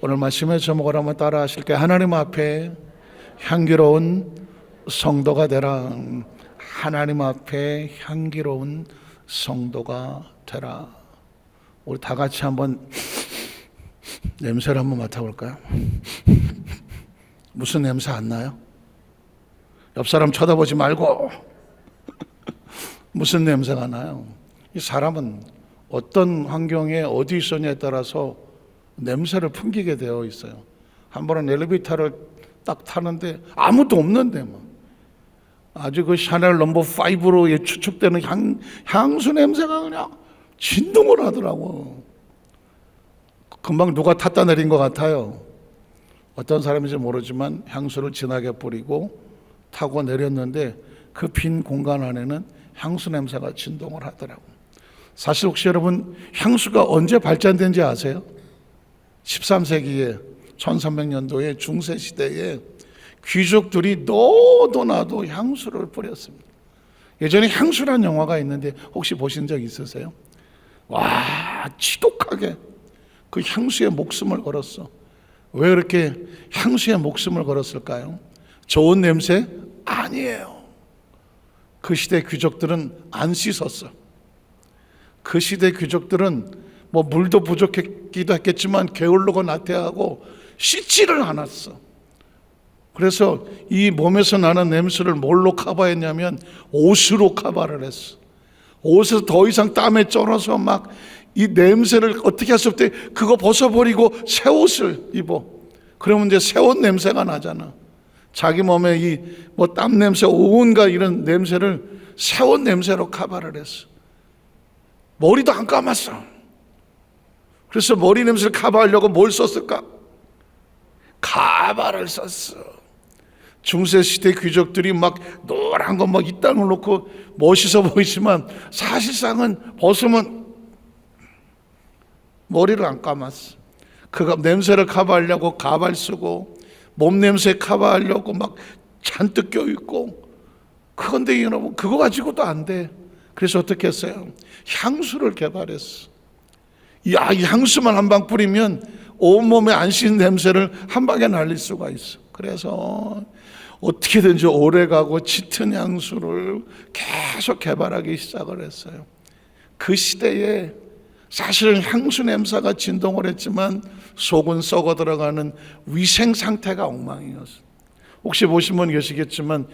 오늘 말씀의 제목을 한번 따라 하실게요. 하나님 앞에 향기로운 성도가 되라. 하나님 앞에 향기로운 성도가 되라. 우리 다 같이 한번 냄새를 한번 맡아볼까요? 무슨 냄새 안 나요? 옆 사람 쳐다보지 말고 무슨 냄새가 나요? 이 사람은 어떤 환경에 어디 있었냐에 따라서 냄새를 풍기게 되어 있어요. 한 번은 엘리베이터를 딱 타는데 아무도 없는데 아주 그 샤넬 넘버 5로 추측되는 향수 냄새가 그냥 진동을 하더라고. 금방 누가 탔다 내린 것 같아요. 어떤 사람인지 모르지만 향수를 진하게 뿌리고 타고 내렸는데 그 빈 공간 안에는 향수 냄새가 진동을 하더라고. 사실 혹시 여러분 향수가 언제 발전된지 아세요? 13세기에 1300년도에 중세시대에 귀족들이 너도 나도 향수를 뿌렸습니다. 예전에 향수란 영화가 있는데 혹시 보신 적 있으세요? 와, 지독하게 그 향수에 목숨을 걸었어. 왜 그렇게 향수에 목숨을 걸었을까요? 좋은 냄새? 아니에요. 그 시대 귀족들은 안 씻었어. 그 시대 귀족들은 물도 부족했기도 했겠지만 게을르고 나태하고 씻지를 않았어. 그래서 이 몸에서 나는 냄새를 뭘로 커버했냐면 옷으로 커버를 했어. 옷에서 더 이상 땀에 쩔어서 막 이 냄새를 어떻게 할 수 없대. 그거 벗어버리고 새 옷을 입어. 그러면 이제 새 옷 냄새가 나잖아. 자기 몸에 이 땀 냄새, 온갖 이런 냄새를 새 옷 냄새로 커버를 했어. 머리도 안 감았어. 그래서 머리 냄새를 커버하려고 뭘 썼을까? 가발을 썼어. 중세시대 귀족들이 막 노란 거 막 이 땅을 놓고 멋있어 보이지만 사실상은 벗으면 머리를 안 감았어. 그 냄새를 커버하려고 가발 쓰고 몸 냄새 커버하려고 막 잔뜩 껴있고. 그런데 여러분 그거 가지고도 안 돼. 그래서 어떻게 했어요? 향수를 개발했어. 이 향수만 한 방 뿌리면 온몸에 안 씻은 냄새를 한 방에 날릴 수가 있어. 그래서 어떻게든지 오래가고 짙은 향수를 계속 개발하기 시작을 했어요. 그 시대에 사실은 향수 냄새가 진동을 했지만 속은 썩어 들어가는 위생 상태가 엉망이었어. 혹시 보신 분 계시겠지만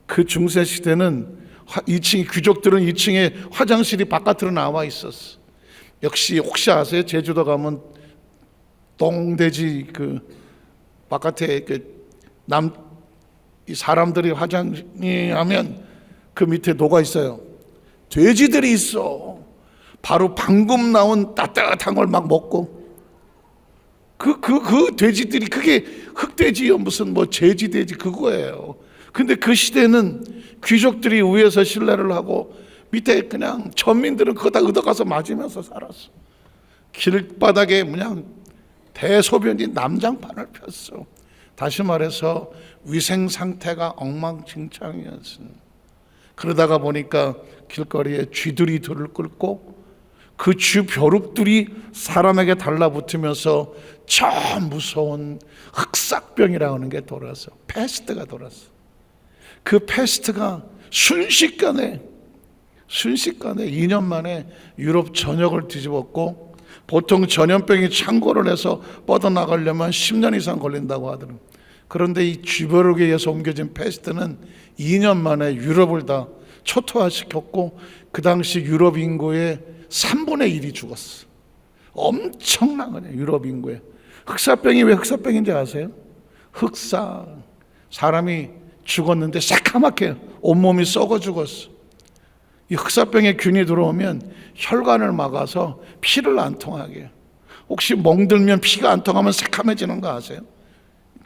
그 중세 시대는 2층 귀족들은 2층에 화장실이 바깥으로 나와 있었어. 역시 혹시 아세요? 제주도 가면 똥돼지 그 바깥에 이 사람들이 화장하면 그 밑에 녹아 있어요. 돼지들이 있어. 바로 방금 나온 따뜻한 걸 막 먹고. 그 돼지들이 그게 흑돼지요 무슨 제지돼지 그거예요. 근데 그 시대는 귀족들이 위에서 신뢰를 하고 밑에 그냥 천민들은 그거 다 얻어가서 맞으면서 살았어. 길바닥에 그냥 대소변이 남장판을 폈어. 다시 말해서 위생 상태가 엉망진창이었어. 그러다가 보니까 길거리에 쥐들이 들을 끓고 그 쥐 벼룩들이 사람에게 달라붙으면서 저 무서운 흑사병이라고 하는 게 돌아서 패스트가 돌았어. 그 패스트가 순식간에 2년 만에 유럽 전역을 뒤집었고 보통 전염병이 창궐을 해서 뻗어나가려면 10년 이상 걸린다고 하더라고요. 그런데 이 쥐벼룩에 의해서 옮겨진 패스트는 2년 만에 유럽을 다 초토화시켰고 그 당시 유럽 인구의 3분의 1이 죽었어. 엄청난 거냐 유럽 인구에. 흑사병이 왜 흑사병인지 아세요? 흑사. 사람이 죽었는데 새카맣게 온몸이 썩어 죽었어. 이 흑사병의 균이 들어오면 혈관을 막아서 피를 안 통하게. 혹시 멍들면 피가 안 통하면 새카매지는 거 아세요?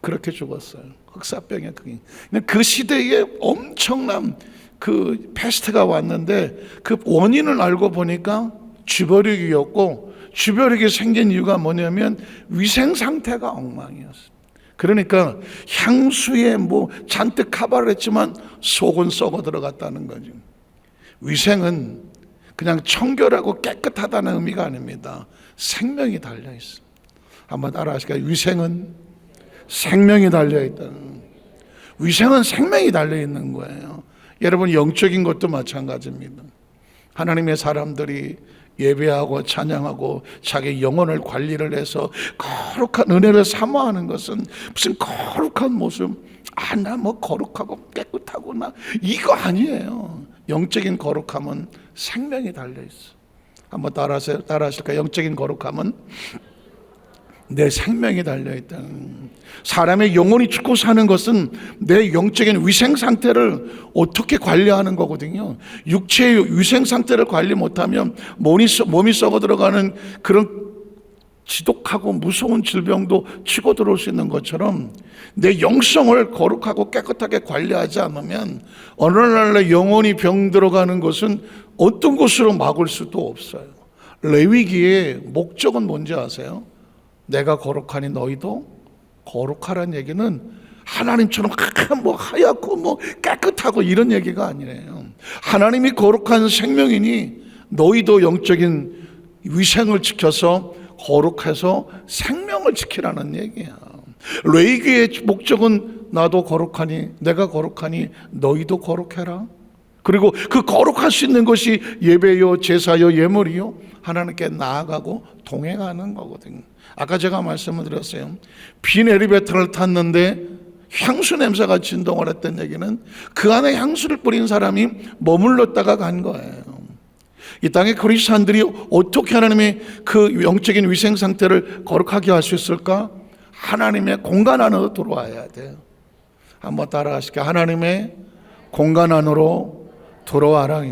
그렇게 죽었어요. 흑사병의 균이. 그 시대에 엄청난 그 패스트가 왔는데 그 원인을 알고 보니까 쥐벼룩이었고 쥐벼룩이 생긴 이유가 뭐냐면 위생 상태가 엉망이었어요. 그러니까 향수에 잔뜩 커버를 했지만 속은 썩어 들어갔다는 거죠. 위생은 그냥 청결하고 깨끗하다는 의미가 아닙니다. 생명이 달려있어요. 한번 따라 하실까요? 위생은 생명이 달려있다. 위생은 생명이 달려있는 거예요. 여러분, 영적인 것도 마찬가지입니다. 하나님의 사람들이 예배하고 찬양하고 자기 영혼을 관리를 해서 거룩한 은혜를 사모하는 것은 무슨 거룩한 모습, 나 뭐 거룩하고 깨끗하고 나 이거 아니에요. 영적인 거룩함은 생명이 달려있어. 한번 따라하실까요? 영적인 거룩함은 내 생명이 달려있다. 사람의 영혼이 죽고 사는 것은 내 영적인 위생 상태를 어떻게 관리하는 거거든요. 육체의 위생 상태를 관리 못하면 몸이 썩어 들어가는 그런 지독하고 무서운 질병도 치고 들어올 수 있는 것처럼 내 영성을 거룩하고 깨끗하게 관리하지 않으면 어느 날 영혼이 병 들어가는 것은 어떤 것으로 막을 수도 없어요. 레위기의 목적은 뭔지 아세요? 내가 거룩하니 너희도 거룩하라는 얘기는 하나님처럼 뭐 하얗고 뭐 깨끗하고 이런 얘기가 아니래요. 하나님이 거룩한 생명이니 너희도 영적인 위생을 지켜서 거룩해서 생명을 지키라는 얘기야. 레위기의 목적은 나도 거룩하니 내가 거룩하니 너희도 거룩해라. 그리고 그 거룩할 수 있는 것이 예배요, 제사요, 예물이요, 하나님께 나아가고 동행하는 거거든요. 아까 제가 말씀을 드렸어요. 빈 에리베이터를 탔는데 향수 냄새가 진동을 했던 얘기는 그 안에 향수를 뿌린 사람이 머물렀다가 간 거예요. 이 땅의 그리스도인들이 어떻게 하나님의 그 영적인 위생 상태를 거룩하게 할 수 있을까? 하나님의 공간 안으로 들어와야 돼요. 한번 따라 하실게요. 하나님의 공간 안으로 들어와라.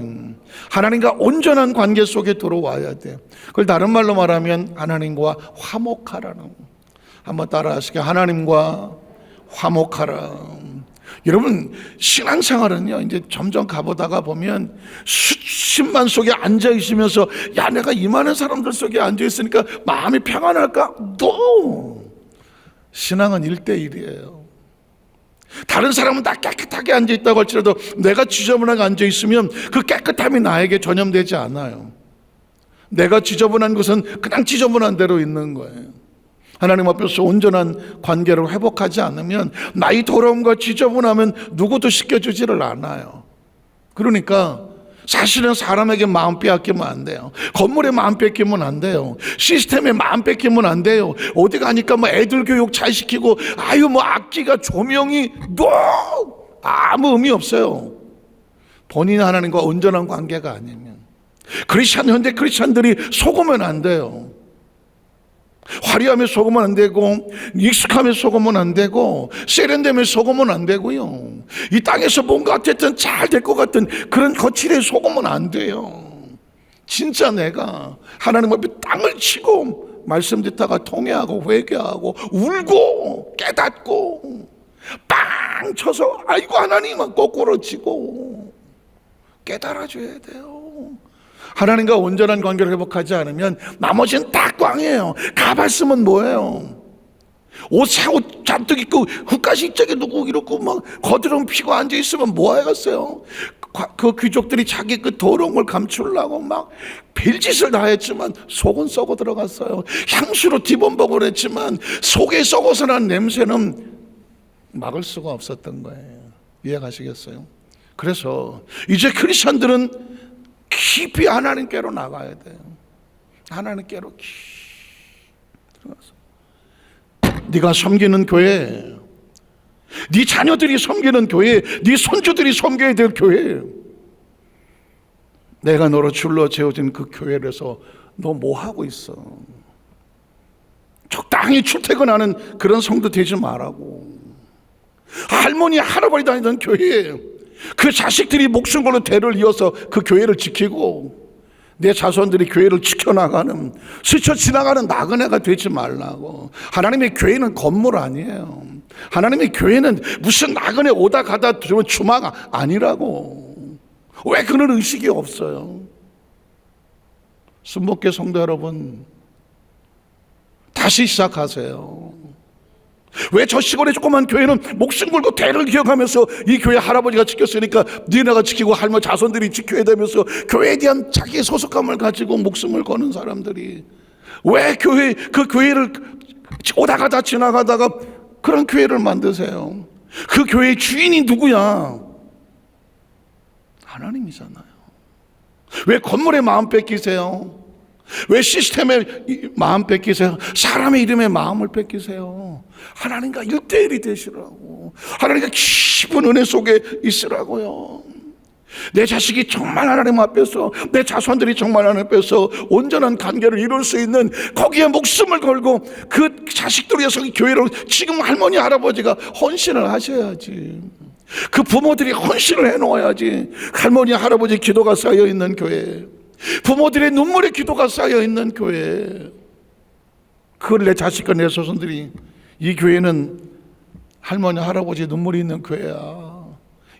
하나님과 온전한 관계 속에 들어와야 돼요. 그걸 다른 말로 말하면 하나님과 화목하라는. 한번 따라 하실게요. 하나님과 화목하라. 여러분, 신앙생활은요, 이제 점점 가보다가 보면 수십만 속에 앉아 있으면서 야, 내가 이 많은 사람들 속에 앉아 있으니까 마음이 평안할까? No! 신앙은 1대1이에요. 다른 사람은 다 깨끗하게 앉아 있다고 할지라도 내가 지저분하게 앉아 있으면 그 깨끗함이 나에게 전염되지 않아요. 내가 지저분한 것은 그냥 지저분한 대로 있는 거예요. 하나님 앞에서 온전한 관계를 회복하지 않으면 나의 더러움과 지저분함은 누구도 씻겨주지를 않아요. 그러니까 사실은 사람에게 마음 빼앗기면 안 돼요. 건물에 마음 뺏기면 안 돼요. 시스템에 마음 뺏기면 안 돼요. 어디 가니까 뭐 애들 교육 잘 시키고 뭐 악기가 조명이 아무 의미 없어요. 본인 하나님과 온전한 관계가 아니면. 현대 크리스찬들이 속으면 안 돼요. 화려하며 속으면 안 되고 익숙하며 속으면 안 되고 세련되며 속으면 안 되고요. 이 땅에서 뭔가 어쨌든 잘 될 것 같은 그런 거칠에 속으면 안 돼요. 진짜 내가 하나님 앞에 땅을 치고 말씀 듣다가 통회하고 회개하고 울고 깨닫고 빵 쳐서 아이고 하나님 거꾸로 치고 깨달아줘야 돼요. 하나님과 온전한 관계를 회복하지 않으면 나머지는 다 꽝이에요. 가발 쓰면 뭐예요? 새 옷 잔뜩 입고 흙가시 입자게 누구 이렇고 막 거드름 피고 앉아 있으면 뭐 하겠어요? 그 귀족들이 자기 그 더러운 걸 감추려고 막 별짓을 다 했지만 속은 썩어 들어갔어요. 향수로 뒤범벅을 했지만 속에 썩어서 난 냄새는 막을 수가 없었던 거예요. 이해가시겠어요? 그래서 이제 크리스천들은 깊이 하나님께로 나가야 돼요. 하나님께로 깊이 들어가서 네가 섬기는 교회, 네 자녀들이 섬기는 교회, 네 손주들이 섬겨야 될 교회, 내가 너로 줄로 재어진 그 교회에서 너 뭐 하고 있어? 적당히 출퇴근하는 그런 성도 되지 말라고. 할머니 할아버지 다니던 교회에 그 자식들이 목숨 걸고 대를 이어서 그 교회를 지키고 내 자손들이 교회를 지켜나가는 스쳐 지나가는 나그네가 되지 말라고. 하나님의 교회는 건물 아니에요. 하나님의 교회는 무슨 나그네 오다 가다 들으면 주막 아니라고. 왜 그런 의식이 없어요? 순복계 성도 여러분, 다시 시작하세요. 왜 저 시골의 조그만 교회는 목숨 걸고 대를 기억하면서 이 교회 할아버지가 지켰으니까 니네가 지키고 할머니 자손들이 지켜야 되면서 교회에 대한 자기의 소속감을 가지고 목숨을 거는 사람들이 왜 그 교회를 오다가다 지나가다가 그런 교회를 만드세요. 그 교회의 주인이 누구야? 하나님이잖아요. 왜 건물에 마음 뺏기세요? 왜 시스템에 마음 뺏기세요? 사람의 이름에 마음을 뺏기세요. 하나님과 1대1이 되시라고. 하나님과 깊은 은혜 속에 있으라고요. 내 자식이 정말 하나님 앞에서, 내 자손들이 정말 하나님 앞에서 온전한 관계를 이룰 수 있는, 거기에 목숨을 걸고 그 자식들을 위해서 교회를, 지금 할머니 할아버지가 헌신을 하셔야지. 그 부모들이 헌신을 해놓아야지. 할머니 할아버지 기도가 쌓여있는 교회, 부모들의 눈물의 기도가 쌓여있는 교회, 그걸 내 자식과 내 자손들이, 이 교회는 할머니 할아버지 눈물이 있는 교회야.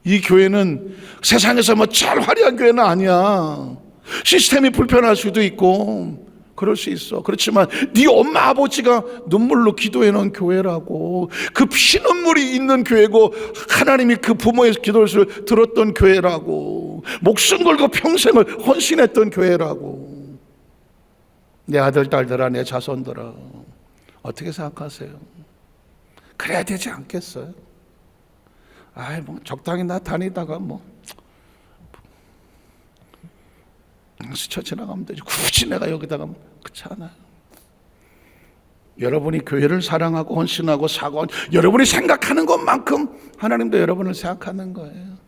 이 교회는 세상에서 뭐 잘 화려한 교회는 아니야. 시스템이 불편할 수도 있고 그럴 수 있어. 그렇지만 네 엄마 아버지가 눈물로 기도해 놓은 교회라고. 그 피눈물이 있는 교회고, 하나님이 그 부모의 기도를 들었던 교회라고. 목숨 걸고 평생을 헌신했던 교회라고. 내 아들 딸들아, 내 자손들아, 어떻게 생각하세요? 그래야 되지 않겠어요? 아이, 뭐 적당히 나 다니다가 뭐 스쳐 지나가면 되지. 굳이 내가 여기다가 그렇지 않아요. 여러분이 교회를 사랑하고 헌신하고 사고, 여러분이 생각하는 것만큼 하나님도 여러분을 생각하는 거예요.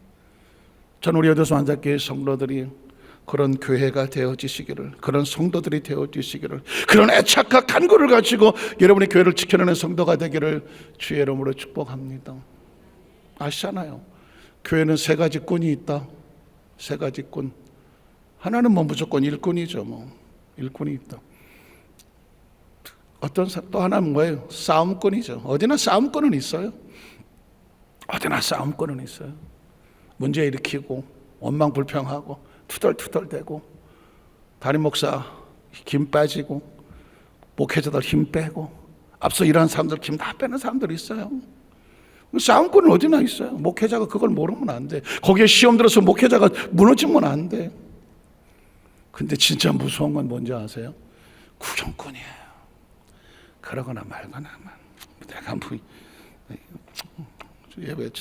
저는 우리 여도수 한자교회 성도들이 그런 교회가 되어지시기를, 그런 성도들이 되어지시기를, 그런 애착과 간구를 가지고 여러분의 교회를 지켜내는 성도가 되기를 주의 이름으로 축복합니다. 아시잖아요. 교회는 세 가지 꾼이 있다. 세 가지 꾼. 하나는 뭐 무조건 일꾼이죠. 뭐 일꾼이 있다. 어떤 사람 또 하나는 뭐예요? 싸움꾼이죠. 어디나 싸움꾼은 있어요. 어디나 싸움꾼은 있어요. 문제 일으키고 원망 불평하고 투덜투덜대고, 담임 목사 힘 빠지고 목회자들 힘 빼고 앞서 일하는 사람들 힘 다 빼는 사람들이 있어요. 싸움꾼은 어디나 있어요. 목회자가 그걸 모르면 안 돼. 거기에 시험 들어서 목회자가 무너지면 안 돼. 근데 진짜 무서운 건 뭔지 아세요? 구경꾼이에요. 그러거나 말거나. 내가 뭐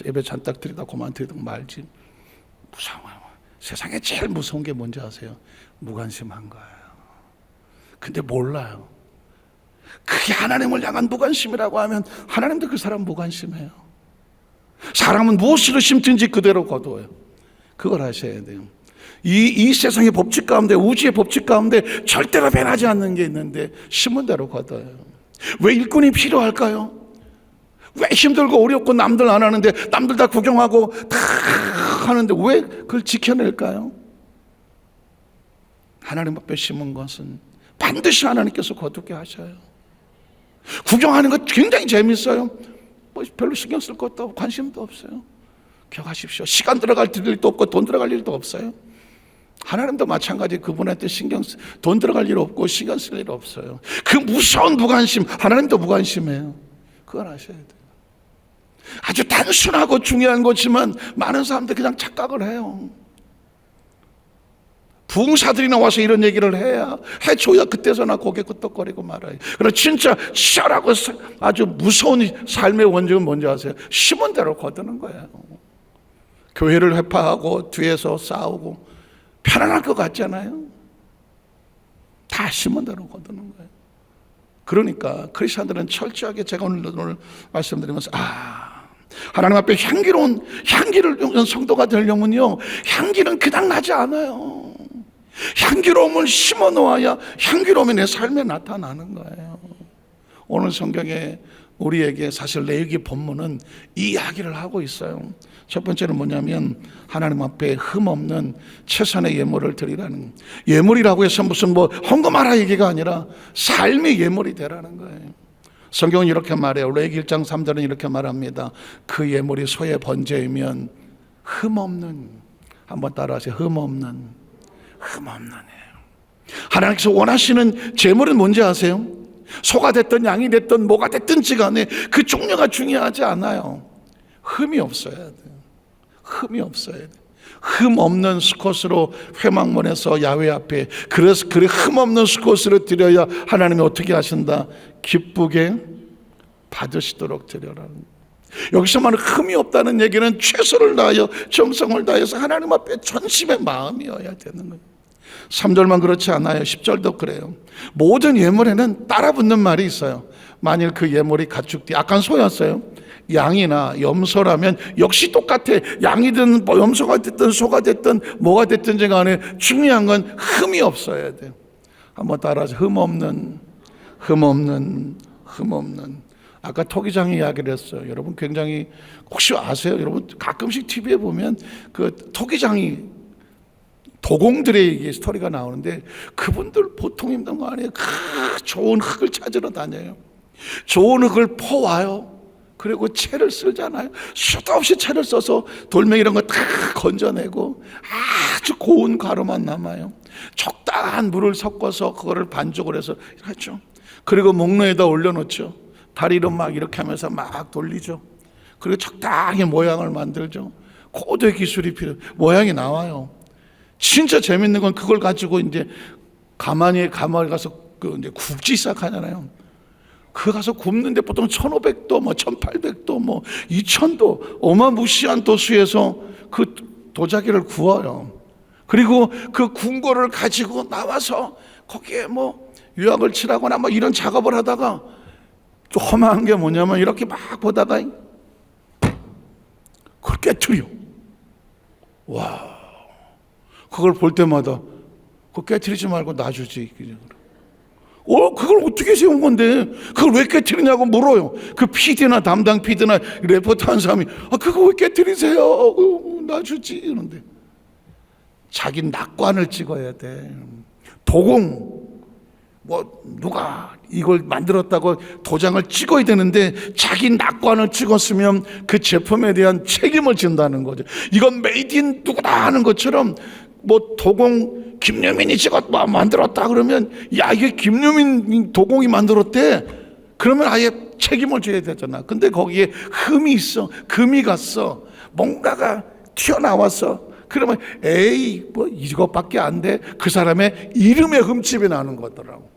예배 잔딱 드리다 그만 드리다 말지. 무서워요. 세상에 제일 무서운 게 뭔지 아세요? 무관심한 거예요. 근데 몰라요. 그게 하나님을 향한 무관심이라고 하면 하나님도 그 사람 무관심해요. 사람은 무엇으로 심든지 그대로 거두어요. 그걸 아셔야 돼요. 이 세상의 법칙 가운데, 우주의 법칙 가운데 절대로 변하지 않는 게 있는데 심은 대로 거둬요. 왜 일꾼이 필요할까요? 왜 힘들고 어렵고 남들 안 하는데, 남들 다 구경하고 다 하는데 왜 그걸 지켜낼까요? 하나님 앞에 심은 것은 반드시 하나님께서 거두게 하셔요. 구경하는 거 굉장히 재밌어요. 뭐 별로 신경 쓸 것도 없고 관심도 없어요. 기억하십시오. 시간 들어갈 일도 없고 돈 들어갈 일도 없어요. 하나님도 마찬가지. 그분한테 돈 들어갈 일 없고 시간 쓸 일 없어요. 그 무서운 무관심, 하나님도 무관심해요. 그걸 아셔야 돼요. 아주 단순하고 중요한 거지만 많은 사람들이 그냥 착각을 해요. 부흥사들이 나와서 이런 얘기를 해줘야 그때서나 고개 끄덕거리고 말아요. 그러나 진짜 치열하고 아주 무서운 삶의 원칙은 뭔지 아세요? 심은 대로 거두는 거예요. 교회를 회파하고 뒤에서 싸우고 편안할 것 같잖아요. 다 심은 대로 거두는 거예요. 그러니까 크리스천들은 철저하게, 제가 오늘 말씀드리면서 하나님 앞에 향기로운 향기를 성도가 되려면요, 향기는 그냥 나지 않아요. 향기로움을 심어 놓아야 향기로움이 내 삶에 나타나는 거예요. 오늘 성경에 우리에게 사실 레위기 본문은 이 이야기를 하고 있어요. 첫 번째는 뭐냐면 하나님 앞에 흠없는 최선의 예물을 드리라는, 예물이라고 해서 무슨 뭐 헌금하라 얘기가 아니라 삶의 예물이 되라는 거예요. 성경은 이렇게 말해요. 레위기 1장 3절은 이렇게 말합니다. 그 예물이 소의 번제이면 흠없는, 한번 따라하세요. 흠없는. 하나님께서 원하시는 제물은 뭔지 아세요? 소가 됐든 양이 됐든 뭐가 됐든지 간에 그 종류가 중요하지 않아요. 흠이 없어야 돼요. 흠이 없어야 돼요. 흠 없는 수컷으로 회막문에서 야훼 앞에, 그래서 그래 흠 없는 수컷으로 드려야 하나님이 어떻게 하신다? 기쁘게 받으시도록 드려라. 여기서 말하는 흠이 없다는 얘기는 최선을 다하여 정성을 다해서 하나님 앞에 전심의 마음이어야 되는 거예요. 3절만 그렇지 않아요. 10절도 그래요. 모든 예물에는 따라붙는 말이 있어요. 만일 그 예물이 가축 뒤, 아까 소였어요. 양이나 염소라면 역시 똑같아. 양이든 뭐 염소가 됐든 소가 됐든 뭐가 됐든지 간에 중요한 건 흠이 없어야 돼요. 한번 따라서 흠 없는. 아까 토기장 이야기를 했어요. 여러분 굉장히 혹시 아세요? 여러분 가끔씩 TV에 보면 그 토기장이 도공들의 스토리가 나오는데 그분들 보통 힘든 거 아니에요. 좋은 흙을 찾으러 다녀요. 좋은 흙을 퍼와요. 그리고 채를 쓸잖아요. 수도 없이 채를 써서 돌멩이 이런 거 다 건져내고 아주 고운 가루만 남아요. 적당한 물을 섞어서 그거를 반죽을 해서 하죠. 그리고 목로에다 올려놓죠. 다리로 막 이렇게 하면서 막 돌리죠. 그리고 적당히 모양을 만들죠. 고도의 기술이 필요해요. 모양이 나와요. 진짜 재밌는 건 그걸 가지고 이제 가마에 가서 이제 굽기 시작하잖아요. 그 가서 굽는데 보통 1500도, 뭐 1800도, 뭐 2000도 어마무시한 도수에서 그 도자기를 구워요. 그리고 그 구운 거를 가지고 나와서 거기에 뭐 유약을 칠하거나 뭐 이런 작업을 하다가 좀 험한 게 뭐냐면 이렇게 막 보다가 그걸 깨트려. 와, 그걸 볼 때마다 그거 깨트리지 말고 놔주지. 그걸 어떻게 세운 건데 그걸 왜 깨트리냐고 물어요. 그 PD나 담당 PD나 레포터 한 사람이 그거 왜 깨트리세요? 놔주지. 그런데 자기 낙관을 찍어야 돼. 도공 뭐 누가 이걸 만들었다고 도장을 찍어야 되는데 자기 낙관을 찍었으면 그 제품에 대한 책임을 진다는 거죠. 이건 메이드 인 누구다 하는 것처럼 뭐 도공 김유민이 만들었다 그러면 야 이게 김유민 도공이 만들었대. 그러면 아예 책임을 져야 되잖아. 근데 거기에 흠이 있어. 금이 갔어. 뭔가가 튀어나왔어. 그러면 에이 뭐 이것밖에 안 돼. 그 사람의 이름에 흠집이 나는 거더라고.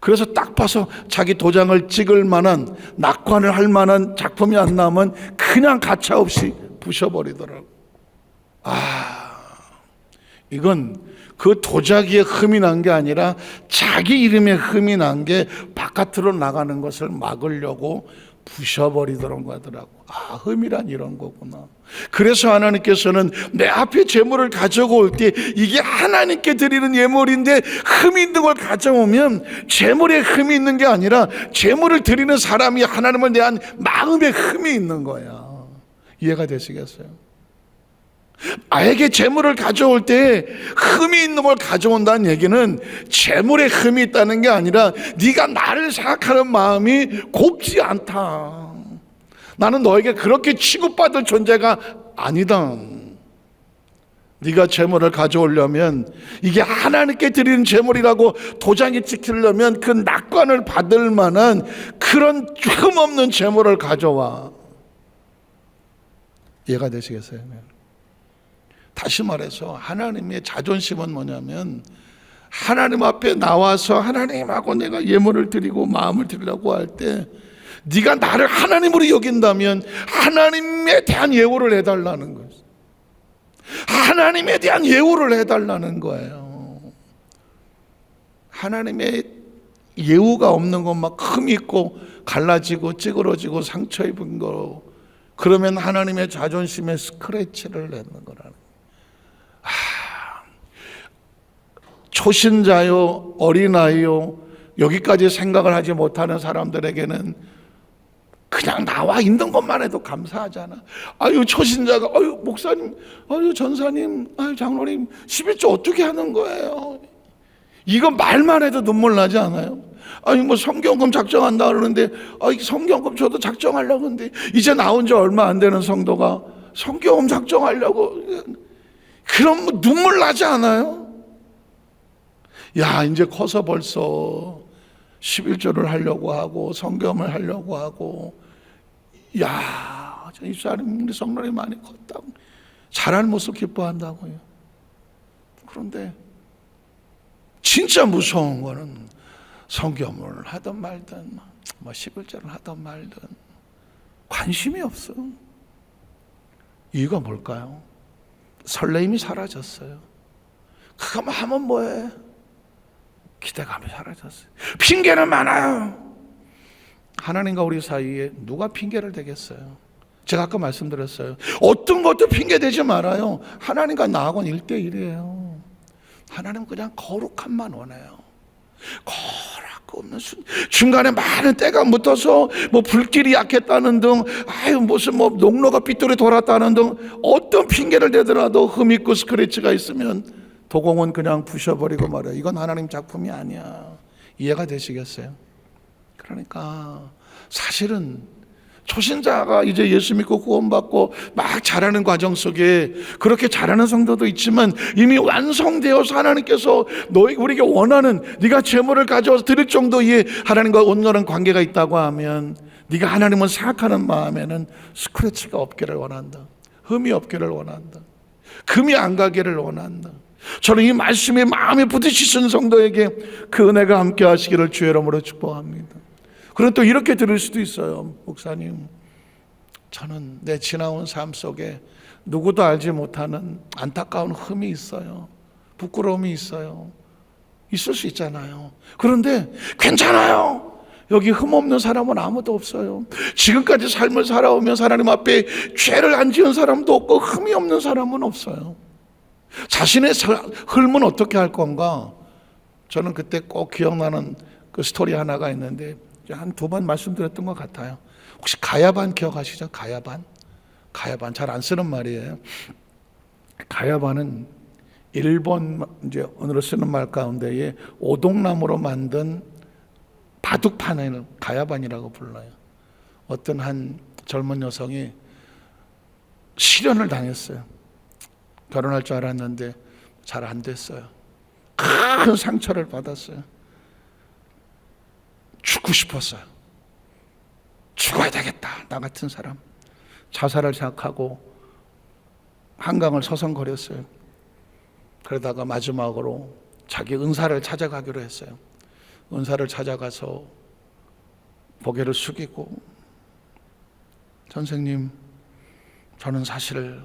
그래서 딱 봐서 자기 도장을 찍을 만한 낙관을 할 만한 작품이 안 나오면 그냥 가차없이 부셔버리더라고. 이건 그 도자기에 흠이 난 게 아니라 자기 이름에 흠이 난 게 바깥으로 나가는 것을 막으려고 부셔버리더라고 하더라고. 흠이란 이런 거구나. 그래서 하나님께서는 내 앞에 제물을 가져올 때 이게 하나님께 드리는 예물인데 흠이 있는 걸 가져오면 제물에 흠이 있는 게 아니라 제물을 드리는 사람이 하나님을 대한 마음에 흠이 있는 거야. 이해가 되시겠어요? 나에게 재물을 가져올 때 흠이 있는 걸 가져온다는 얘기는 재물에 흠이 있다는 게 아니라 네가 나를 생각하는 마음이 곱지 않다. 나는 너에게 그렇게 취급받을 존재가 아니다. 네가 재물을 가져오려면 이게 하나님께 드리는 재물이라고 도장이 찍히려면 그 낙관을 받을 만한 그런 흠 없는 재물을 가져와. 이해가 되시겠어요? 다시 말해서 하나님의 자존심은 뭐냐면 하나님 앞에 나와서 하나님하고 내가 예물을 드리고 마음을 드리려고 할 때 네가 나를 하나님으로 여긴다면 하나님에 대한 예우를 해달라는 거예요. 하나님에 대한 예우를 해달라는 거예요. 하나님의 예우가 없는 것 막 흠이 있고 갈라지고 찌그러지고 상처 입은 거 그러면 하나님의 자존심에 스크래치를 내는 거라는 거예요. 초신자요, 어린아이요, 여기까지 생각을 하지 못하는 사람들에게는 그냥 나와 있는 것만 해도 감사하잖아. 아유, 초신자가, 아유, 목사님, 아유, 전사님, 아유, 장로님, 11조 어떻게 하는 거예요? 이거 말만 해도 눈물 나지 않아요? 아니, 뭐 성경금 작정한다 그러는데, 성경금 저도 작정하려고 하는데, 이제 나온 지 얼마 안 되는 성도가 성경금 작정하려고. 그럼 눈물 나지 않아요? 야, 이제 커서 벌써 11조를 하려고 하고 성경을 하려고 하고, 야, 저 입사님 우리 성도님 많이 컸다. 자라는 모습 기뻐한다고요. 그런데 진짜 무서운 거는 성경을 하든 말든 11절을 하든 말든 관심이 없어. 이유가 뭘까요? 설레임이 사라졌어요. 그거 하면 뭐해? 기대감이 사라졌어요. 핑계는 많아요. 하나님과 우리 사이에 누가 핑계를 대겠어요? 제가 아까 말씀드렸어요. 어떤 것도 핑계 대지 말아요. 하나님과 나하고는 1대1이에요. 하나님은 그냥 거룩함만 원해요. 거룩 없는 중간에 많은 때가 묻어서 불길이 약했다는 등 무슨 농로가 삐뚤이 돌았다는 등 어떤 핑계를 대더라도 흠 있고 스크래치가 있으면 도공은 그냥 부셔버리고 말해요. 이건 하나님 작품이 아니야. 이해가 되시겠어요? 그러니까 사실은 초신자가 이제 예수 믿고 구원받고 막 자라는 과정 속에 그렇게 자라는 성도도 있지만 이미 완성되어서 하나님께서 우리에게 원하는 네가 재물을 가져와서 드릴 정도의 하나님과 온전한 관계가 있다고 하면 네가 하나님을 생각하는 마음에는 스크래치가 없기를 원한다. 흠이 없기를 원한다. 금이 안 가기를 원한다. 저는 이 말씀이 마음에 부딪히신 성도에게 그 은혜가 함께 하시기를 주의 이름으로 축복합니다. 그럼 또 이렇게 들을 수도 있어요. 목사님, 저는 내 지나온 삶 속에 누구도 알지 못하는 안타까운 흠이 있어요. 부끄러움이 있어요. 있을 수 있잖아요. 그런데 괜찮아요. 여기 흠 없는 사람은 아무도 없어요. 지금까지 삶을 살아오면서 하나님 앞에 죄를 안 지은 사람도 없고 흠이 없는 사람은 없어요. 자신의 흠은 어떻게 할 건가? 저는 그때 꼭 기억나는 그 스토리 하나가 있는데 한 2번 말씀드렸던 것 같아요. 혹시 가야반 기억하시죠? 가야반 잘 안 쓰는 말이에요. 가야반은 일본 이제 오늘로 쓰는 말 가운데에 오동나무로 만든 바둑판을 가야반이라고 불러요. 어떤 한 젊은 여성이 실연을 당했어요. 결혼할 줄 알았는데 잘 안 됐어요. 큰 상처를 받았어요. 죽고 싶었어요. 죽어야 되겠다. 나 같은 사람. 자살을 생각하고 한강을 서성거렸어요. 그러다가 마지막으로 자기 은사를 찾아가기로 했어요. 은사를 찾아가서 고개를 숙이고, 선생님, 저는 사실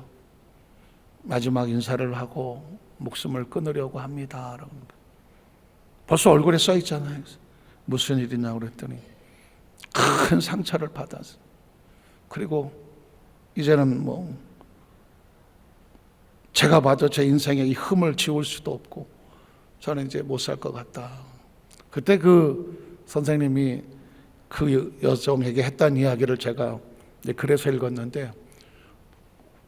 마지막 인사를 하고 목숨을 끊으려고 합니다. 벌써 얼굴에 써 있잖아요. 무슨 일이냐고 그랬더니 큰 상처를 받았어요. 그리고 이제는 제가 봐도 제 인생에 이 흠을 지울 수도 없고 저는 이제 못 살 것 같다. 그때 그 선생님이 그 여성에게 했던 이야기를 제가 그래서 읽었는데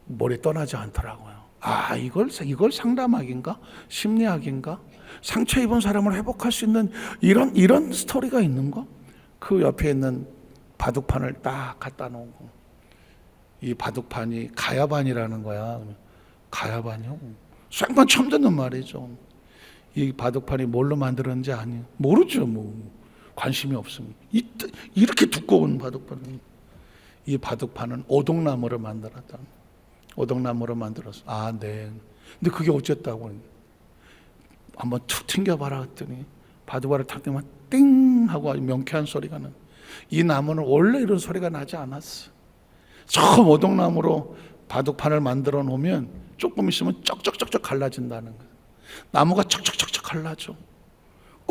머리 떠나지 않더라고요. 아, 이걸 상담학인가? 심리학인가? 상처 입은 사람을 회복할 수 있는 이런 스토리가 있는가? 그 옆에 있는 바둑판을 딱 갖다 놓고, 이 바둑판이 가야반이라는 거야. 가야반이요? 생판 처음 듣는 말이죠. 이 바둑판이 뭘로 만들었는지 모르죠. 관심이 없습니다. 이렇게 두꺼운 바둑판. 이 바둑판은 오동나무를 만들었다. 오동나무로 만들었어. 아, 네. 근데 그게 어쨌다고. 한번 툭 튕겨봐라 했더니 바둑알을 탁 대면 띵 하고 명쾌한 소리가 나. 이 나무는 원래 이런 소리가 나지 않았어. 처음 오동나무로 바둑판을 만들어 놓으면 조금 있으면 쩍쩍쩍쩍 갈라진다는 거야. 나무가 척척척척 갈라져.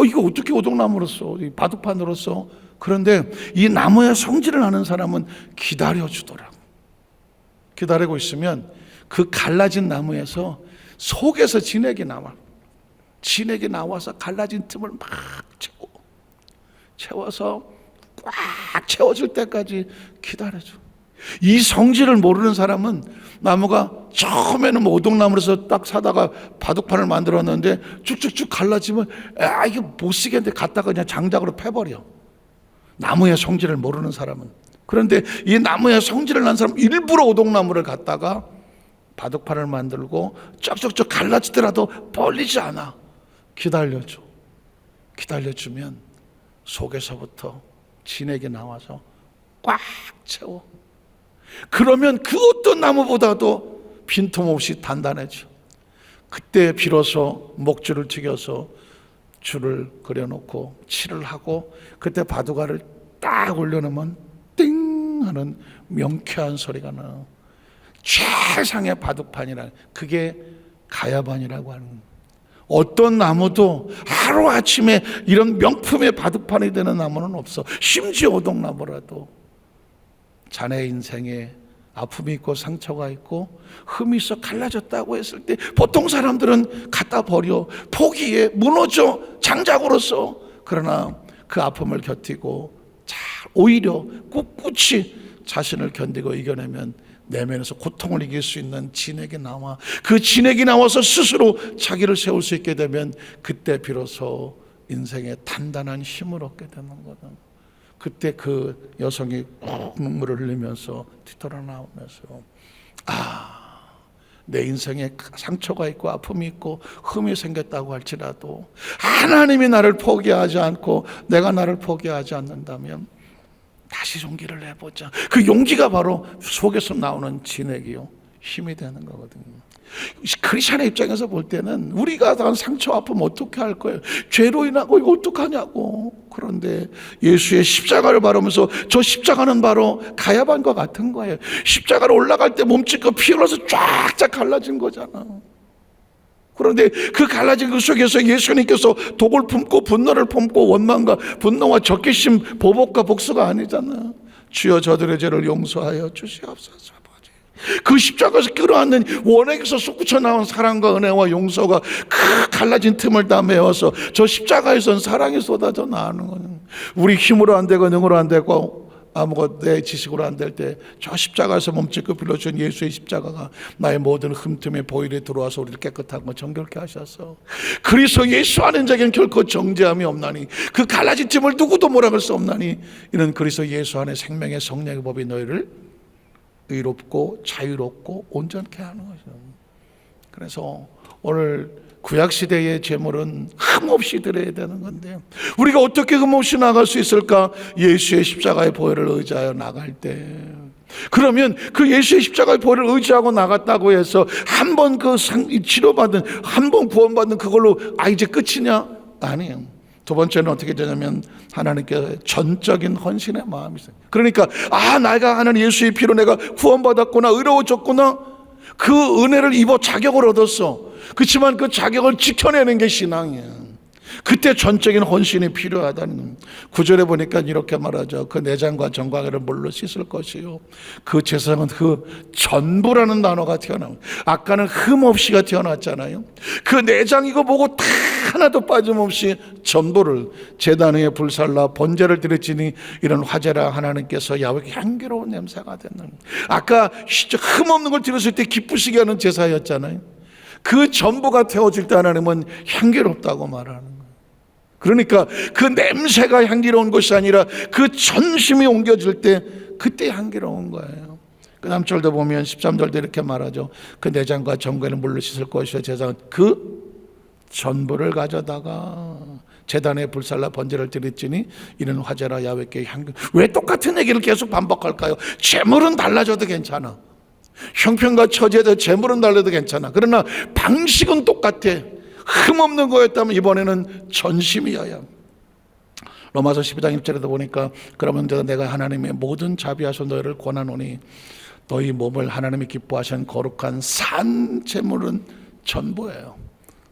이거 어떻게 오동나무로서, 이 바둑판으로서. 그런데 이 나무의 성질을 아는 사람은 기다려주더라고. 기다리고 있으면 그 갈라진 나무에서 속에서 진액이 나와. 진액이 나와서 갈라진 틈을 막 채워서 꽉 채워질 때까지 기다려줘. 이 성질을 모르는 사람은 나무가 처음에는 오동나무로서 딱 사다가 바둑판을 만들었는데 쭉쭉쭉 갈라지면 이게 못 쓰겠는데 갖다가 그냥 장작으로 패버려. 나무의 성질을 모르는 사람은. 그런데 이 나무의 성질을 난 사람은 일부러 오동나무를 갖다가 바둑판을 만들고 쩍쩍쩍 갈라지더라도 벌리지 않아. 기다려줘. 기다려주면 속에서부터 진액이 나와서 꽉 채워. 그러면 그 어떤 나무보다도 빈틈없이 단단해져. 그때 비로소 목줄을 튀겨서 줄을 그려놓고 칠을 하고 그때 바둑알을 딱 올려놓으면 띵 하는 명쾌한 소리가 나요. 최상의 바둑판이라, 그게 가야반이라고 하는 거예요. 어떤 나무도 하루아침에 이런 명품의 바둑판이 되는 나무는 없어. 심지어 오동나무라도. 자네 인생에 아픔이 있고 상처가 있고 흠이 있어 갈라졌다고 했을 때 보통 사람들은 갖다 버려, 포기해, 무너져, 장작으로서. 그러나 그 아픔을 견디고 오히려 꿋꿋이 자신을 견디고 이겨내면 내면에서 고통을 이길 수 있는 진액이 나와, 그 진액이 나와서 스스로 자기를 세울 수 있게 되면 그때 비로소 인생의 단단한 힘을 얻게 되는 거다. 그때 그 여성이 눈물을 흘리면서 뒤돌아나오면서 내 인생에 상처가 있고 아픔이 있고 흠이 생겼다고 할지라도 하나님이 나를 포기하지 않고 내가 나를 포기하지 않는다면 다시 용기를 내보자. 그 용기가 바로 속에서 나오는 진액이요, 힘이 되는 거거든요. 크리스천의 입장에서 볼 때는 우리가 당한 상처 아픔 어떻게 할 거예요? 죄로 인하고 이거 어떡하냐고. 그런데 예수의 십자가를 바라보면서 저 십자가는 바로 가야반과 같은 거예요. 십자가로 올라갈 때 몸짓고 피 흘러서 쫙쫙 갈라진 거잖아. 그런데 그 갈라진 그 속에서 예수님께서 독을 품고 분노를 품고 원망과 분노와 적개심, 보복과 복수가 아니잖아. 주여 저들의 죄를 용서하여 주시옵소서. 그 십자가에서 끌어안는 원액에서 솟구쳐 나온 사랑과 은혜와 용서가 그 갈라진 틈을 다 메워서 저 십자가에선 사랑이 쏟아져 나오는 거예요. 우리 힘으로 안 되고 능으로 안 되고 아무것도 내 지식으로 안 될 때 저 십자가에서 몸짓고 빌어준 예수의 십자가가 나의 모든 흠틈에 보일에 들어와서 우리를 깨끗하고 정결케 하셨어. 그래서 예수 아는 자에게는 결코 정죄함이 없나니 그 갈라진 틈을 누구도 몰아갈 수 없나니 이는 그리스도 예수 안에 생명의 성령의 법이 너희를 의롭고 자유롭고 온전케 하는 거죠. 그래서 오늘 구약시대의 제물은 흠없이 드려야 되는 건데 우리가 어떻게 흠없이 나갈 수 있을까? 예수의 십자가의 보혈을 의지하여 나갈 때. 그러면 그 예수의 십자가의 보혈을 의지하고 나갔다고 해서 한 번 그 치료받은, 한 번 구원받은 그걸로 이제 끝이냐? 아니에요. 두 번째는 어떻게 되냐면 하나님께 전적인 헌신의 마음이 있어요. 그러니까 내가 하나님 예수의 피로 내가 구원받았구나, 의로워졌구나, 그 은혜를 입어 자격을 얻었어. 그렇지만 그 자격을 지켜내는 게 신앙이에요. 그때 전적인 헌신이 필요하다는 겁니다. 9절에 보니까 이렇게 말하죠. 그 내장과 정과를 물로 씻을 것이요 그 제사장은 그 전부라는 단어가 튀어나옵니다. 아까는 흠없이가 튀어나왔잖아요. 그 내장이고 뭐고 다 하나도 빠짐없이 전부를 제단 위에 불살라 번제를 드렸지니 이런 화제라 하나님께서 야훼께 향기로운 냄새가 됐는. 아까 흠없는 걸 드렸을 때 기쁘시게 하는 제사였잖아요. 그 전부가 태워질 때 하나님은 향기롭다고 말하는 거예요. 그러니까 그 냄새가 향기로운 것이 아니라 그 전심이 옮겨질 때 그때 향기로운 거예요. 그 다음 절도 보면 13절도 이렇게 말하죠. 그 내장과 정과는 물로 씻을 것이요 제사장은 그 전부를 가져다가 제단에 불살라 번제를 드렸지니 이는 화제라 야훼께 향기. 왜 똑같은 얘기를 계속 반복할까요? 제물은 달라져도 괜찮아. 형편과 처지에도 재물은 달라도 괜찮아. 그러나 방식은 똑같아. 흠없는 거였다면 이번에는 전심이어야. 로마서 12장 1절에도 보니까 그러면 내가 하나님의 모든 자비하셔 너희를 권하노니 너희 몸을 하나님이 기뻐하시는 거룩한 산 제물은 전부예요.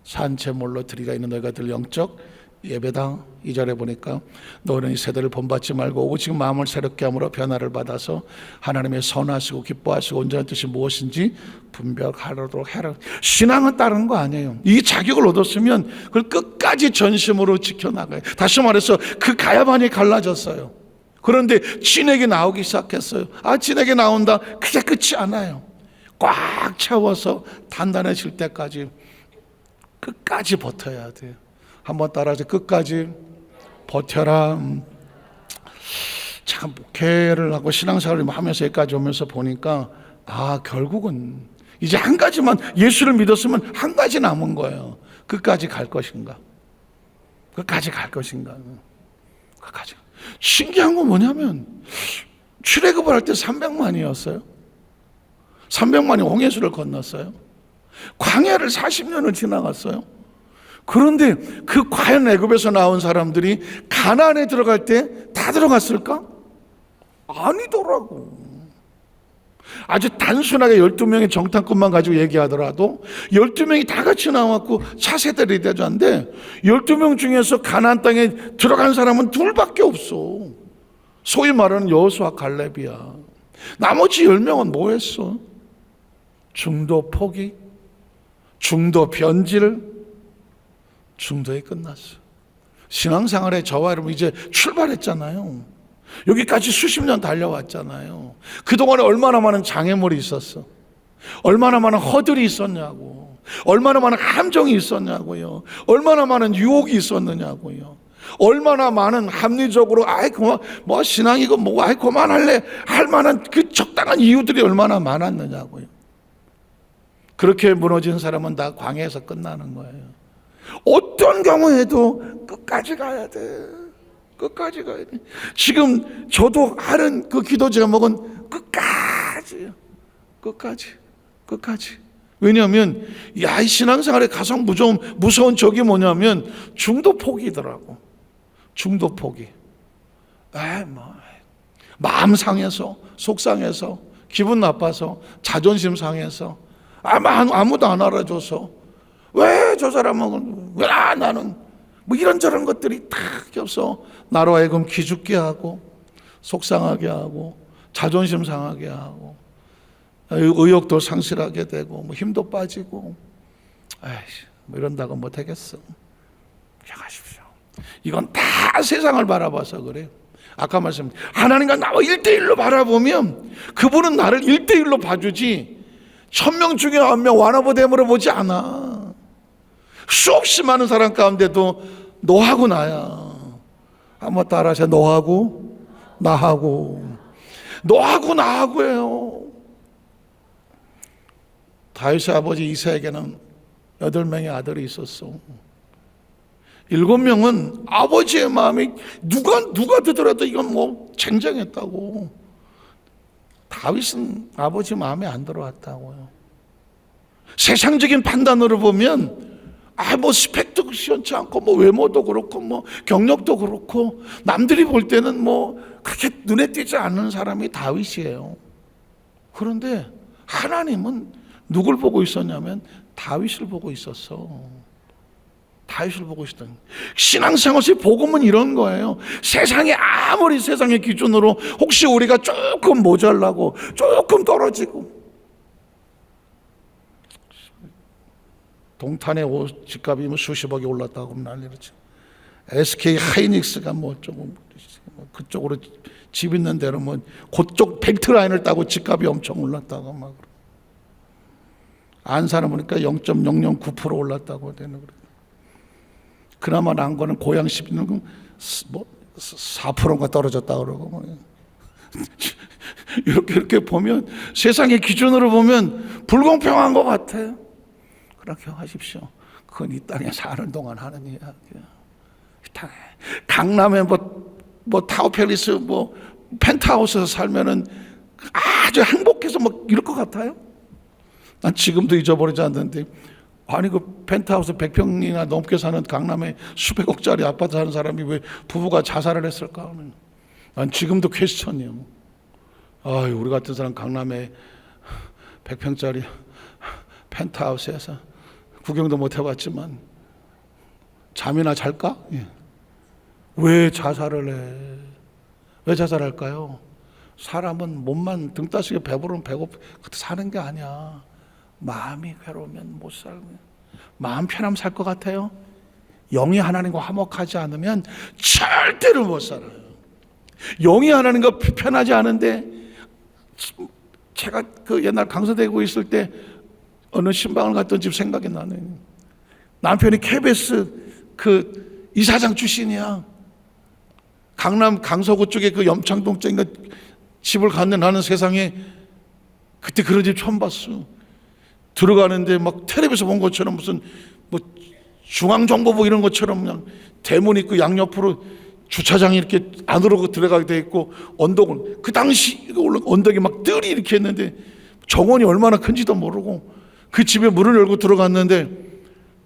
산 제물로 드리가 있는 너희가 들 영적 예배당. 2절에 보니까 너희는 이 세대를 본받지 말고 오직 마음을 새롭게 함으로 변화를 받아서 하나님의 선하시고 기뻐하시고 온전한 뜻이 무엇인지 분별하도록 해라. 신앙은 다른 거 아니에요. 이 자격을 얻었으면 그걸 끝까지 전심으로 지켜나가요. 다시 말해서 그 가야반이 갈라졌어요. 그런데 진액이 나오기 시작했어요. 진액이 나온다. 그게 끝이 않아요. 꽉 채워서 단단해질 때까지 끝까지 버텨야 돼요. 한번 따라하세요. 끝까지 버텨라. 참 목회를 하고 신앙생활을 하면서 여기까지 오면서 보니까 결국은 이제 한 가지만, 예수를 믿었으면 한 가지 남은 거예요. 끝까지 갈 것인가? 끝까지 갈 것인가? 끝까지. 신기한 건 뭐냐면 출애굽을 할 때 300만이었어요. 300만이 홍해수를 건넜어요. 광야를 40년을 지나갔어요. 그런데 그 과연 애굽에서 나온 사람들이 가나안에 들어갈 때 다 들어갔을까? 아니더라고. 아주 단순하게 12명의 정탐꾼만 가지고 얘기하더라도 12명이 다 같이 나왔고 차세대를 대주한데 12명 중에서 가나안 땅에 들어간 사람은 둘밖에 없어. 소위 말하는 여호수아 갈렙이야. 나머지 10명은 뭐 했어? 중도 포기, 중도 변질, 중도에 끝났어. 신앙생활에 저와 여러분 이제 출발했잖아요. 여기까지 수십 년 달려왔잖아요. 그동안에 얼마나 많은 장애물이 있었어. 얼마나 많은 허들이 있었냐고. 얼마나 많은 함정이 있었냐고요. 얼마나 많은 유혹이 있었느냐고요. 얼마나 많은 합리적으로 아이 그만 뭐 신앙이고 뭐 아이 그만할래 할 만한 그 적당한 이유들이 얼마나 많았느냐고요. 그렇게 무너진 사람은 다 광야에서 끝나는 거예요. 어떤 경우에도 끝까지 가야 돼. 끝까지 가야 돼. 지금 저도 하는 그 기도 제목은 끝까지요. 끝까지. 왜냐하면 이 신앙생활의 가장 무서운 적이 뭐냐면 중도 포기더라고. 중도 포기. 마음 상해서, 속상해서, 기분 나빠서, 자존심 상해서, 아무도 안 알아줘서, 왜 저 사람은, 왜 나는, 뭐 이런저런 것들이 다 겹서 나로 하여금 기죽게 하고, 속상하게 하고, 자존심 상하게 하고, 의욕도 상실하게 되고, 뭐 힘도 빠지고, 뭐 이런다고 못하겠어. 기억하십시오. 이건 다 세상을 바라봐서 그래요. 아까 말씀드린 하나님과 나와 1대1로 바라보면 그분은 나를 1대1로 봐주지 1000명 중에 1명 완화보됨으로 보지 않아. 수없이 많은 사람 가운데도 너하고 나야. 한번 따라하세요. 너하고 나하고. 너하고 나하고예요. 다윗의 아버지 이사에게는 8명의 아들이 있었어. 7명은 아버지의 마음이 누가 듣더라도 이건 뭐 쟁쟁했다고. 다윗은 아버지 마음에 안 들어왔다고요. 세상적인 판단으로 보면 뭐 스펙도 시원치 않고 뭐 외모도 그렇고 뭐 경력도 그렇고 남들이 볼 때는 뭐 그렇게 눈에 띄지 않는 사람이 다윗이에요. 그런데 하나님은 누굴 보고 있었냐면 다윗을 보고 있었어. 다윗을 보고 있었던 신앙생활의 복음은 이런 거예요. 세상에 아무리 세상의 기준으로 혹시 우리가 조금 모자라고 조금 떨어지고 동탄의 옷 집값이 뭐 수십억이 올랐다고 난리였죠. SK 하이닉스가 뭐 조금 그쪽으로 집 있는 데로 뭐 그쪽 벨트 라인을 따고 집값이 엄청 올랐다고 막 안산을 보니까 0.009% 올랐다고 되는 거예요. 그나마 난 거는 고향 씹는 건 뭐 4%가 떨어졌다 그러고 뭐. 이렇게 보면 세상의 기준으로 보면 불공평한 것 같아요. 그렇게 하십시오. 그건 이 땅에 사는 동안 하는 이야기야. 이 땅에 강남에 뭐 타워팰리스 뭐 펜트하우스에서 살면은 아주 행복해서 막 이럴 것 같아요. 난 지금도 잊어버리지 않는데 아니 그 펜트하우스 100평이나 넘게 사는 강남에 수백억짜리 아파트 사는 사람이 왜 부부가 자살을 했을까? 난 지금도 퀘스천이에요. 우리 같은 사람 강남에 100평짜리 펜트하우스에서 구경도 못 해봤지만 잠이나 잘까? 왜 자살을 해? 왜 자살할까요? 사람은 몸만 등 따시게 배부르면 배고프 사는 게 아니야. 마음이 괴로우면 못 살면 마음 편하면 살 것 같아요? 영이 하나님과 화목하지 않으면 절대로 못 살아요. 영이 하나님과 편하지 않은데 제가 그 옛날 강서대구에 있을 때 어느 신방을 갔던 집 생각이 나네요. 남편이 KBS 그 이사장 출신이야. 강남 강서구 쪽에 그 염창동 쪽인가 집을 갔는데 나는 세상에 그때 그런 집 처음 봤어. 들어가는데 막 텔레비에서 본 것처럼 무슨 뭐 중앙정보부 이런 것처럼 그냥 대문 있고 양옆으로 주차장이 이렇게 안으로 들어가게 돼 있고 언덕은 그 당시 언덕이 막 뜰이 이렇게 했는데 정원이 얼마나 큰지도 모르고 그 집에 문을 열고 들어갔는데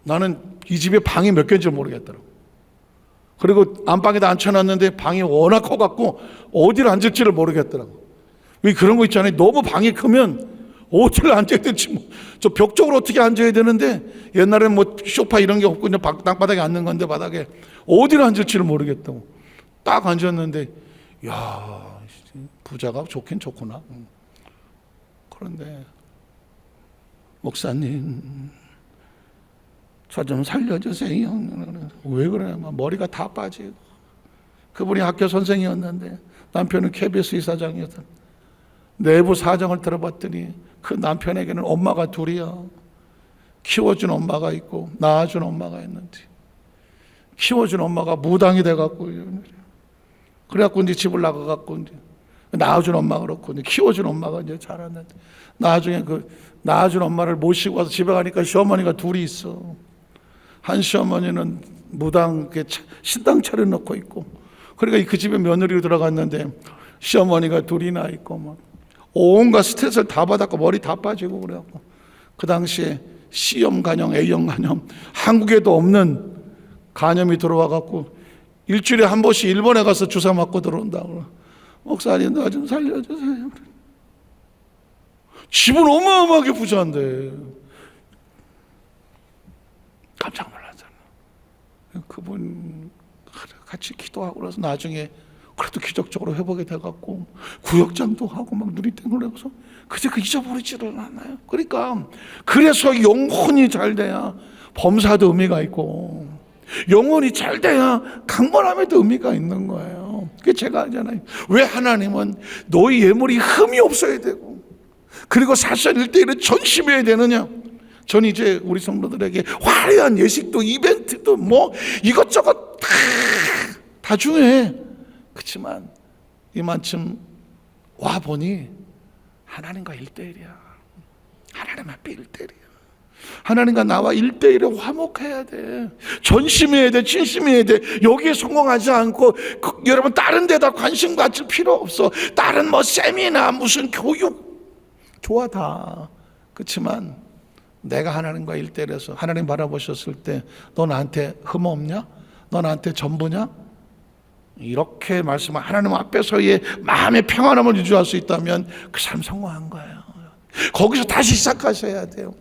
나는 이 집에 방이 몇 개인지 모르겠더라고. 그리고 안방에다 앉혀놨는데 방이 워낙 커갖고 어디를 앉을지를 모르겠더라고. 왜 그런 거 있잖아요. 너무 방이 크면 어디를 앉아야 될지, 저 벽 쪽으로 어떻게 앉아야 되는데, 옛날에는 뭐 소파 이런 게 없고 그냥 땅바닥에 앉는 건데, 바닥에 어디를 앉을지를 모르겠다고. 딱 앉았는데, 야, 부자가 좋긴 좋구나. 그런데 목사님, 저 좀 살려주세요. 왜 그래? 머리가 다 빠지고. 그분이 학교 선생이었는데 남편은 KBS 이사장이었다. 내부 사정을 들어봤더니 그 남편에게는 엄마가 둘이야. 키워준 엄마가 있고 낳아준 엄마가 있는데, 키워준 엄마가 무당이 돼갖고, 그래갖고 이제 집을 나가갖고 이제 낳아준 엄마가 그렇고 이제 키워준 엄마가 이제 자랐는데, 나중에 그 낳아준 엄마를 모시고 와서 집에 가니까 시어머니가 둘이 있어. 한 시어머니는 무당 신당 차려놓고 있고, 그러니까 그 집에 며느리로 들어갔는데 시어머니가 둘이나 있고 막 온갖 스트레스를 다 받았고 머리 다 빠지고 그래갖고, 그 당시에 C형 간염, A형 간염, 한국에도 없는 간염이 들어와갖고 일주일에 한 번씩 일본에 가서 주사 맞고 들어온다고. 목사님 나 좀 살려주세요. 집은 어마어마하게 부자인데 깜짝 놀랐잖아. 그분 같이 기도하고 그래서 나중에 그래도 기적적으로 회복이 돼갖고 구역장도 하고 막 눈이 땡글해서 그제 그 잊어버리지를 않아요. 그러니까 그래서 영혼이 잘 돼야 범사도 의미가 있고, 영혼이 잘 돼야 강건함에도 의미가 있는 거예요. 그게 제가 알잖아요. 왜 하나님은 너희 예물이 흠이 없어야 되고, 그리고 사실 1대1을 전심해야 되느냐? 전 이제 우리 성도들에게 화려한 예식도 이벤트도 뭐 이것저것 다 중요해. 그렇지만 이만큼 와보니 하나님과 1대1이야. 하나님 앞에 1대1이야. 하나님과 나와 1대1에 화목해야 돼. 전심해야 돼. 진심해야 돼. 여기에 성공하지 않고 여러분 다른 데다 관심 가질 필요 없어. 다른 뭐 세미나 무슨 교육 좋아 다. 그렇지만 내가 하나님과 1대1에서 하나님 바라보셨을 때 너 나한테 흠 없냐? 너 나한테 전부냐? 이렇게 말씀하면 하나님 앞에서의 마음의 평안함을 유지할 수 있다면 그 사람 성공한 거예요. 거기서 다시 시작하셔야 돼요.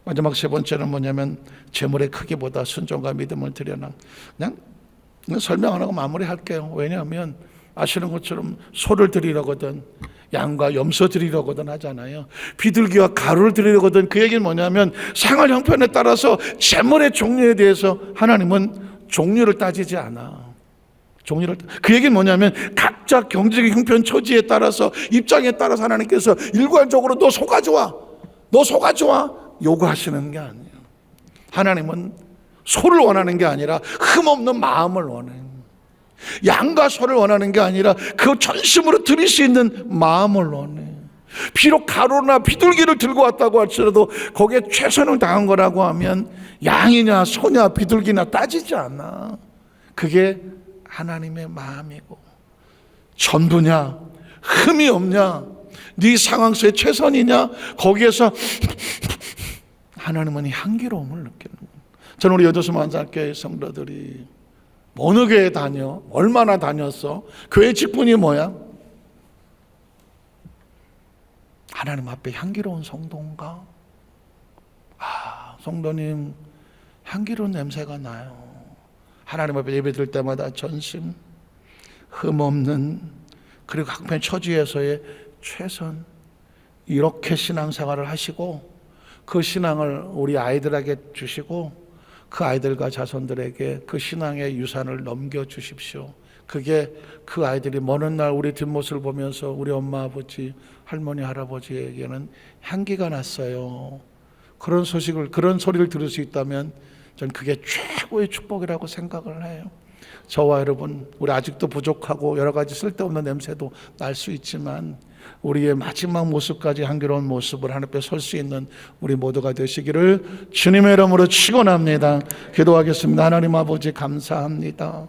마지막 세 번째는 뭐냐면 재물의 크기보다 순종과 믿음을 드려라. 그냥 설명 안 하고 마무리할게요. 왜냐하면 아시는 것처럼 소를 드리려거든 양과 염소 드리려거든 하잖아요. 비둘기와 가루를 드리려거든. 그 얘기는 뭐냐면 생활 형편에 따라서 재물의 종류에 대해서 하나님은 종류를 따지지 않아. 그 얘기는 뭐냐면 각자 경제적 형편 처지에 따라서 입장에 따라서 하나님께서 일괄적으로 너 소가 좋아, 너 소가 좋아 요구하시는 게 아니에요. 하나님은 소를 원하는 게 아니라 흠없는 마음을 원해요. 양과 소를 원하는 게 아니라 그 전심으로 드릴 수 있는 마음을 원해. 비록 가루나 비둘기를 들고 왔다고 할지라도 거기에 최선을 다한 거라고 하면 양이냐 소냐 비둘기나 따지지 않아. 그게 하나님의 마음이고, 전부냐 흠이 없냐 네 상황 속에 최선이냐 거기에서 하나님은 향기로움을 느끼는 거예요. 저는 우리 여도수 만사교회 성도들이 어느 교회 다녀? 얼마나 다녔어? 교회 직분이 뭐야? 하나님 앞에 향기로운 성도인가? 성도님 향기로운 냄새가 나요. 하나님 앞에 예배 드릴 때마다 전심, 흠없는, 그리고 각편 처지에서의 최선, 이렇게 신앙생활을 하시고 그 신앙을 우리 아이들에게 주시고 그 아이들과 자손들에게 그 신앙의 유산을 넘겨주십시오. 그게 그 아이들이 먼 날 우리 뒷모습을 보면서 우리 엄마 아버지 할머니 할아버지에게는 향기가 났어요. 그런 소식을, 그런 소리를 들을 수 있다면 전 그게 최고의 축복이라고 생각을 해요. 저와 여러분, 우리 아직도 부족하고 여러 가지 쓸데없는 냄새도 날 수 있지만 우리의 마지막 모습까지 향기로운 모습을 하나님 앞에 설 수 있는 우리 모두가 되시기를 주님의 이름으로 축원합니다. 기도하겠습니다. 하나님 아버지 감사합니다.